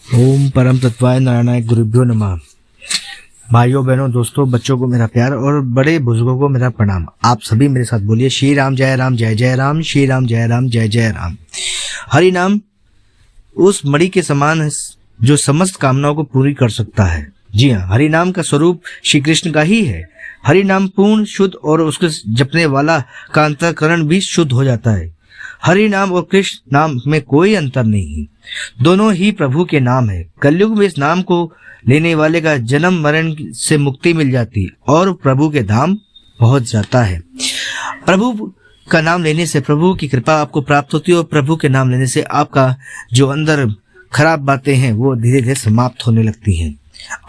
ओम परम तत्वाय नारायणाय गुरुभ्यो नमः। भाइयों बहनों दोस्तों बच्चों को मेरा प्यार और बड़े बुजुर्गों को मेरा प्रणाम। आप सभी मेरे साथ बोलिए श्री राम जय राम जय जय राम, श्री राम जय राम जय जय राम। हरि नाम उस मणि के समान है जो समस्त कामनाओं को पूरी कर सकता है। जी हाँ, हरि नाम का स्वरूप श्री कृष्ण का ही है। हरि नाम पूर्ण शुद्ध और उसके जपने वाला का अंतःकरण भी शुद्ध हो जाता है। हरि नाम और कृष्ण नाम में कोई अंतर नहीं है, दोनों ही प्रभु के नाम है। कलयुग में इस नाम को लेने वाले का जन्म मरण से मुक्ति मिल जाती और प्रभु के धाम पहुंच जाता है। प्रभु का नाम लेने से प्रभु की कृपा आपको प्राप्त होती है और प्रभु के नाम लेने से आपका जो अंदर खराब बातें हैं वो धीरे धीरे समाप्त होने लगती हैं।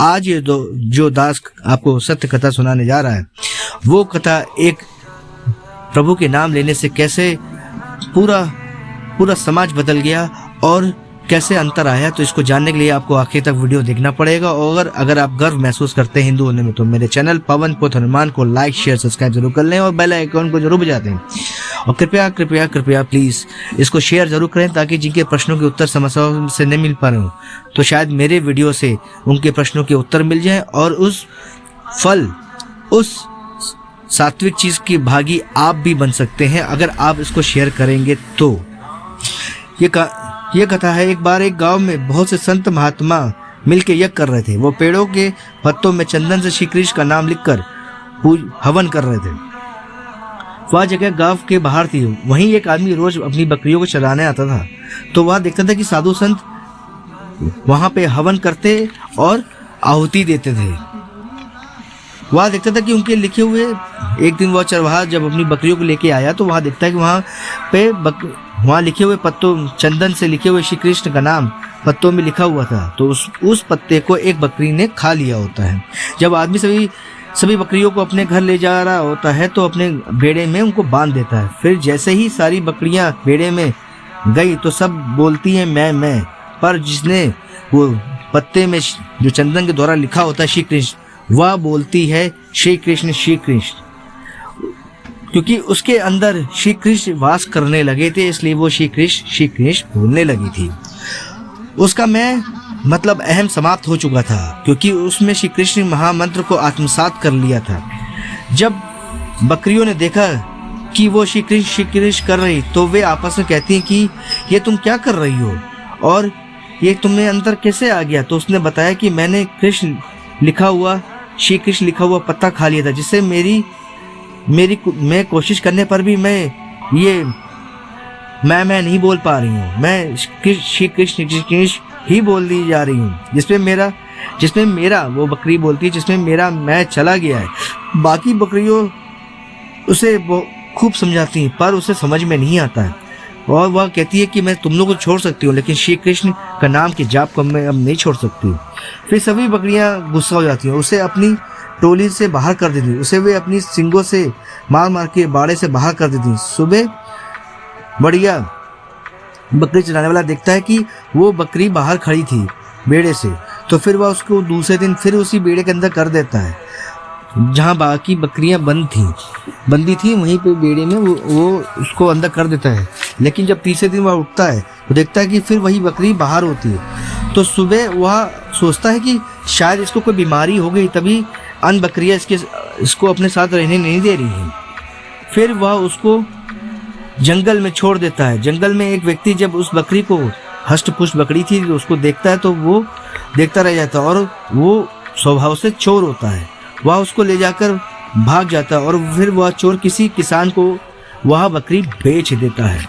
आज ये जो दास आपको सत्य कथा सुनाने जा रहा है वो कथा एक प्रभु के नाम लेने से कैसे पूरा समाज बदल गया और कैसे अंतर आया, तो इसको जानने के लिए आपको आखिर तक वीडियो देखना पड़ेगा। और अगर आप गर्व महसूस करते हैं हिंदू होने में तो मेरे चैनल पवन पुत्र हनुमान को लाइक शेयर सब्सक्राइब जरूर कर लें और बेल आइकन को जरूर बजा दें। और कृपया कृपया कृपया प्लीज़ इसको शेयर जरूर करें ताकि जिनके प्रश्नों के उत्तर समस्याओं से नहीं मिल पा रहे हो तो शायद मेरे वीडियो से उनके प्रश्नों के उत्तर मिल जाए और उस सात्विक चीज की भागी आप भी बन सकते हैं अगर आप इसको शेयर करेंगे तो। ये कथा है, एक बार एक गांव में बहुत से संत महात्मा मिलके यज्ञ कर रहे थे। वो पेड़ों के पत्तों में चंदन से श्री कृष्ण का नाम लिखकर हवन कर रहे थे। वह जगह गांव के बाहर थी। वहीं एक आदमी रोज अपनी बकरियों को चराने आता था तो वह देखता था कि साधु संत वहां पे हवन करते और आहुति देते थे। वह देखता था कि उनके लिखे हुए, एक दिन वह चरवाहा जब अपनी बकरियों को लेके आया तो वहाँ देखता है कि वहाँ लिखे हुए पत्तों, चंदन से लिखे हुए श्री कृष्ण का नाम पत्तों में लिखा हुआ था। तो उस पत्ते को एक बकरी ने खा लिया होता है। जब आदमी सभी बकरियों को अपने घर ले जा रहा होता है तो अपने बेड़े में उनको बांध देता है। फिर जैसे ही सारी बकरियां बेड़े में गई तो सब बोलती हैं मैं, पर जिसने वो पत्ते में जो चंदन के द्वारा लिखा होता है श्री कृष्ण, वह बोलती है श्री कृष्ण श्री कृष्ण। क्योंकि उसके अंदर श्री कृष्ण वास करने लगे थे इसलिए वो श्री कृष्ण बोलने लगी थी। उसका मैं मतलब अहम समाप्त हो चुका था क्योंकि उसमें श्री कृष्ण महामंत्र को आत्मसात कर लिया था। जब बकरियों ने देखा कि वो श्री कृष्ण कर रही तो वे आपस में कहती हैं कि ये तुम क्या कर रही हो और ये तुम्हें अंदर कैसे आ गया। तो उसने बताया कि मैंने श्री कृष्ण लिखा हुआ पत्ता खा लिया था जिससे मैं कोशिश करने पर भी मैं नहीं बोल पा रही हूँ। मैं श्री कृष्ण ही बोल दी जा रही हूँ जिसमें मेरा वो बकरी बोलती है जिसमें मेरा मैं चला गया है। बाकी बकरियों उसे वो खूब समझाती हैं पर उसे समझ में नहीं आता है और वह कहती है कि मैं तुम लोगों को छोड़ सकती हूँ लेकिन श्री कृष्ण का नाम के जाप को मैं अब नहीं छोड़ सकती। फिर सभी बकरियां गुस्सा हो जाती हैं, उसे अपनी टोली से बाहर कर देती, उसे वे अपनी सींगों से मार के बाड़े से बाहर कर देती। सुबह बढ़िया बकरी चलाने वाला देखता है कि वो बकरी बाहर खड़ी थी बेड़े से, तो फिर वह उसको दूसरे दिन फिर उसी बेड़े के अंदर कर देता है जहाँ बाकी बकरियां बंदी थी वहीं पे बेड़े में वो उसको अंदर कर देता है। लेकिन जब तीसरे दिन वह उठता है तो देखता है कि फिर वही बकरी बाहर होती है। तो सुबह वह सोचता है कि शायद इसको कोई बीमारी हो गई तभी अन्य बकरियां इसको अपने साथ रहने नहीं दे रही हैं। फिर वह उसको जंगल में छोड़ देता है। जंगल में एक व्यक्ति जब उस बकरी को, हष्टपुष्ट बकरी थी, उसको देखता है तो वो देखता रह जाता है और वो स्वभाव से चोर होता है। वह उसको ले जाकर भाग जाता है और फिर वह चोर किसी किसान को वह बकरी बेच देता है।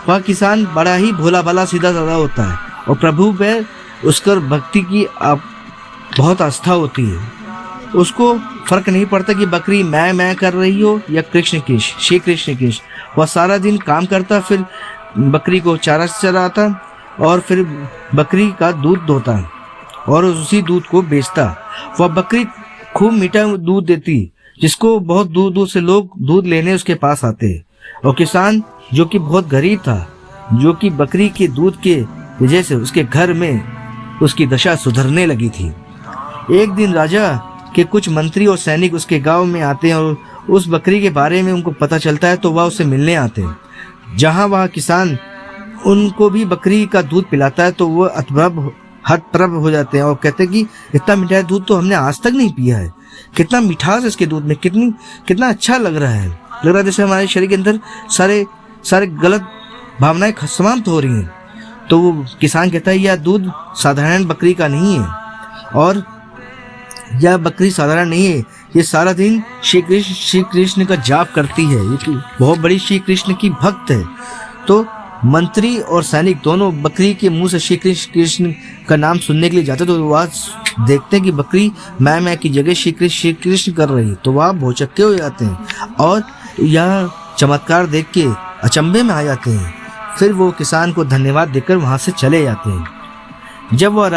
वह किसान बड़ा ही भोला भाला सीधा साधा होता है और प्रभु पे उसकर भक्ति की बहुत आस्था होती है। उसको फर्क नहीं पड़ता कि बकरी मैं कर रही हो या श्री कृष्ण कृष्ण। वह सारा दिन काम करता, फिर बकरी को चारा चराता और फिर बकरी का दूध दोहता और उसी दूध को बेचता। वह बकरी खूब मीठा दूध देती जिसको बहुत दूर दूर से लोग दूध लेने उसके पास आते। और किसान जो कि बहुत गरीब था, जो कि बकरी के दूध के वजह से उसके घर में उसकी दशा सुधरने लगी थी। एक दिन राजा के कुछ मंत्री और सैनिक उसके गांव में आते हैं और उस बकरी के बारे में उनको पता चलता है तो वह उसे मिलने आते हैं। जहां वह किसान उनको भी बकरी का दूध पिलाता है तो वह हतप्रभ हो जाते हैं और कहते हैं कि इतना मीठा दूध तो हमने आज तक नहीं पिया है, कितना मिठास है इसके दूध में, कितना अच्छा लग रहा है जैसे हमारे शरीर के अंदर सारे गलत भावनाएं समाप्त हो रही हैं। तो वो किसान कहता है यह दूध साधारण बकरी का नहीं है, और यह बकरी साधारण नहीं है, ये सारा दिन श्री कृष्ण का जाप करती है, ये बहुत बड़ी श्री कृष्ण की भक्त है। तो मंत्री और सैनिक दोनों बकरी के मुंह से श्री कृष्ण का नाम सुनने के लिए जाते, तो वह देखते हैं कि बकरी मैं की जगह श्री कृष्ण कर रही है, तो वह भौचक्के हो जाते हैं और यह चमत्कार देख के अचंभे में आ जाते हैं। फिर वो किसान को धन्यवाद देकर वहाँ से चले जाते हैं। जब वह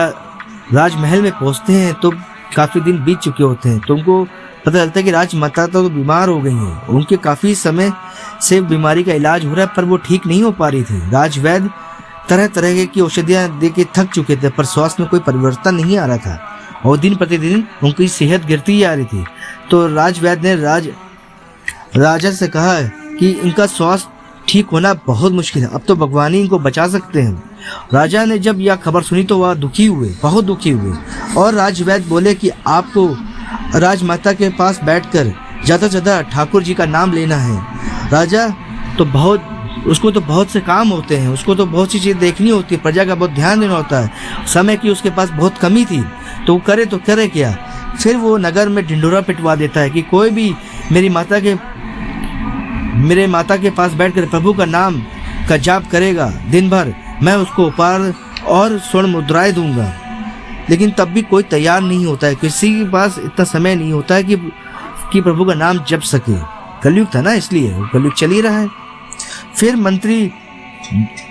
राजमहल में पहुँचते हैं तो काफ़ी दिन बीत चुके होते हैं, तो उनको पता चलता है कि राजमाता तो बीमार हो गई हैं। उनके काफ़ी समय से बीमारी का इलाज हो रहा है पर वो ठीक नहीं हो पा रही थी। राजवैद्य तरह तरह की औषधियाँ दे के थक चुके थे पर स्वास्थ्य में कोई परिवर्तन नहीं आ रहा था और दिन प्रतिदिन उनकी सेहत गिरती जा रही थी। तो राजवैद्य ने राजा से कहा कि इनका स्वास्थ्य ठीक होना बहुत मुश्किल है, अब तो भगवान ही इनको बचा सकते हैं। राजा ने जब यह खबर सुनी तो वह बहुत दुखी हुए और राजवैद्य बोले कि आपको राजमाता के पास बैठकर ज़्यादा से ज़्यादा ठाकुर जी का नाम लेना है। राजा तो उसको तो बहुत से काम होते हैं, उसको तो बहुत सी चीज़ देखनी होती है, प्रजा का बहुत ध्यान देना होता है, समय की उसके पास बहुत कमी थी, तो वो करे क्या। फिर वो नगर में ढिंढोरा पिटवा देता है कि कोई भी मेरे माता के पास बैठकर प्रभु का नाम का जाप करेगा दिन भर, मैं उसको उपहार और स्वर्ण मुद्राएं दूंगा। लेकिन तब भी कोई तैयार नहीं होता है, किसी के पास इतना समय नहीं होता है कि प्रभु का नाम जप सके। कलयुग था ना, इसलिए कलयुग चल ही रहा है। फिर मंत्री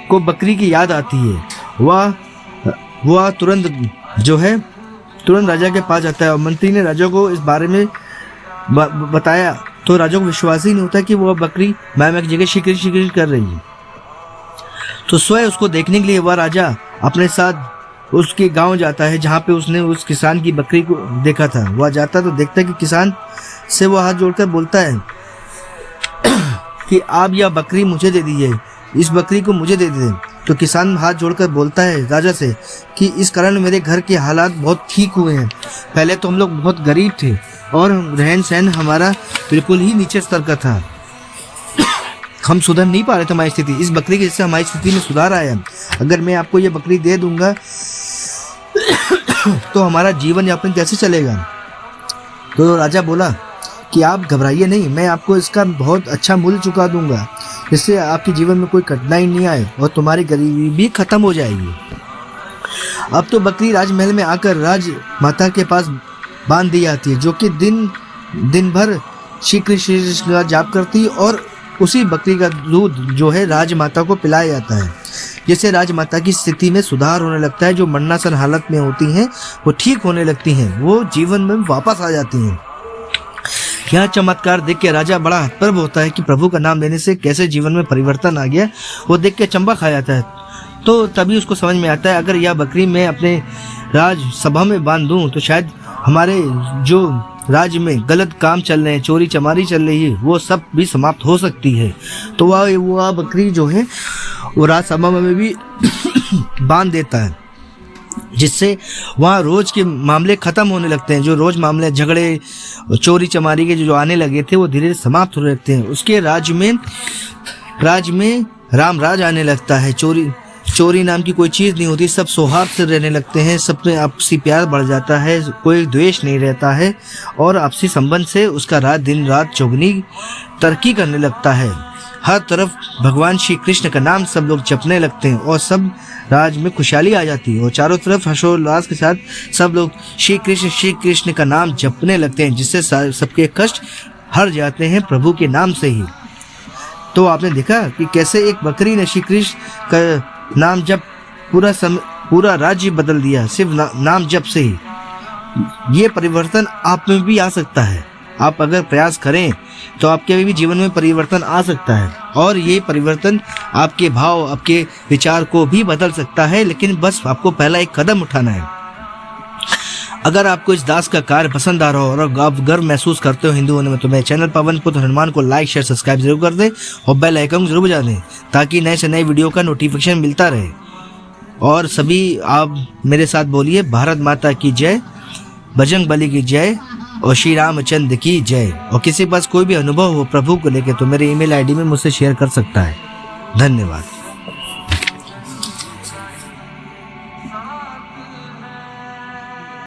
को बकरी की याद आती है, वह तुरंत राजा के पास जाता है और मंत्री ने राजा को इस बारे में बताया, तो राजा को विश्वास ही नहीं होता कि वह बकरी मैं की जगह श्री कृष्ण कर रही है। तो स्वयं उसको देखने के लिए वह राजा अपने साथ उसके गांव जाता है जहाँ पे उसने उस किसान की बकरी को देखा था। वह जाता तो देखता है कि किसान से वह हाथ जोड़कर बोलता है कि आप यह बकरी मुझे दे दीजिए, इस बकरी को मुझे दे दीजिए। तो किसान हाथ जोड़कर बोलता है राजा से कि इस कारण मेरे घर के हालात बहुत ठीक हुए हैं, पहले तो हम लोग बहुत गरीब थे और रहन सहन हमारा बिल्कुल ही नीचे स्तर का था, हम सुधर नहीं पा रहे थे हमारी स्थिति। इस बकरी की जिससे हमारी स्थिति में सुधार आया, अगर मैं आपको ये बकरी दे दूंगा तो हमारा जीवन यापन कैसे चलेगा। तो राजा बोला कि आप घबराइए नहीं, मैं आपको इसका बहुत अच्छा मूल्य चुका दूंगा, जिससे आपके जीवन में कोई कठिनाई नहीं आए और तुम्हारी गरीबी भी खत्म हो जाएगी। अब तो बकरी राजमहल में आकर राजमाता के पास बांध दी जाती है, जो कि दिन भर श्री कृष्ण का जाप करती और उसी बकरी का दूध जो है राजमाता को पिलाया जाता है, जिससे राजमाता की स्थिति में सुधार होने लगता है। जो मरणासन हालत में होती हैं वो ठीक होने लगती हैं, वो जीवन में वापस आ जाती हैं। यह चमत्कार देख के राजा बड़ा हतप्रभ होता है कि प्रभु का नाम लेने से कैसे जीवन में परिवर्तन आ गया, वो देख के अचंभा खा जाता है। तो तभी उसको समझ में आता है अगर यह बकरी मैं अपने राजसभा में बांध दूं तो शायद हमारे जो राज्य में गलत काम चल रहे हैं, चोरी चमारी चल रही है, वो सब भी समाप्त हो सकती है। तो वह बकरी जो है वो राजसभा में भी बांध देता है, जिससे वहाँ रोज के मामले खत्म होने लगते हैं। जो रोज मामले झगड़े चोरी चमारी के जो आने लगे थे वो धीरे धीरे समाप्त होने लगते हैं। उसके राज्य में राम राज आने लगता है, चोरी नाम की कोई चीज़ नहीं होती, सब सौहार्द से रहने लगते हैं, सब में आपसी प्यार बढ़ जाता है, कोई द्वेष नहीं रहता है और आपसी संबंध से उसका दिन रात चौगुनी तरक्की करने लगता है। हर तरफ भगवान श्री कृष्ण का नाम सब लोग जपने लगते हैं और सब राज में खुशहाली आ जाती है और चारों तरफ हर्षोल्लास के साथ सब लोग श्री कृष्ण का नाम जपने लगते हैं, जिससे सबके कष्ट हट जाते हैं प्रभु के नाम से ही। तो आपने देखा कि कैसे एक बकरी ने श्री कृष्ण का नाम जप पूरा राज्य बदल दिया, सिर्फ नाम जप से ही। ये परिवर्तन आप में भी आ सकता है, आप अगर प्रयास करें तो आपके भी जीवन में परिवर्तन आ सकता है और ये परिवर्तन आपके भाव, आपके विचार को भी बदल सकता है, लेकिन बस आपको पहला एक कदम उठाना है। अगर आपको इस दास का कार्य पसंद आ रहा हो और आप गर्व महसूस करते हो हिंदू होने में, तो मेरे चैनल पवन पुत्र हनुमान को लाइक शेयर सब्सक्राइब जरूर कर दें और बेल आइकन जरूर बजा दें ताकि नए से नए वीडियो का नोटिफिकेशन मिलता रहे। और सभी आप मेरे साथ बोलिए, भारत माता की जय, बजरंग बली की जय और श्री रामचंद्र की जय। और किसी के पास कोई भी अनुभव हो प्रभु को लेके तो मेरे ईमेल आईडी में मुझसे शेयर कर सकता है। धन्यवाद।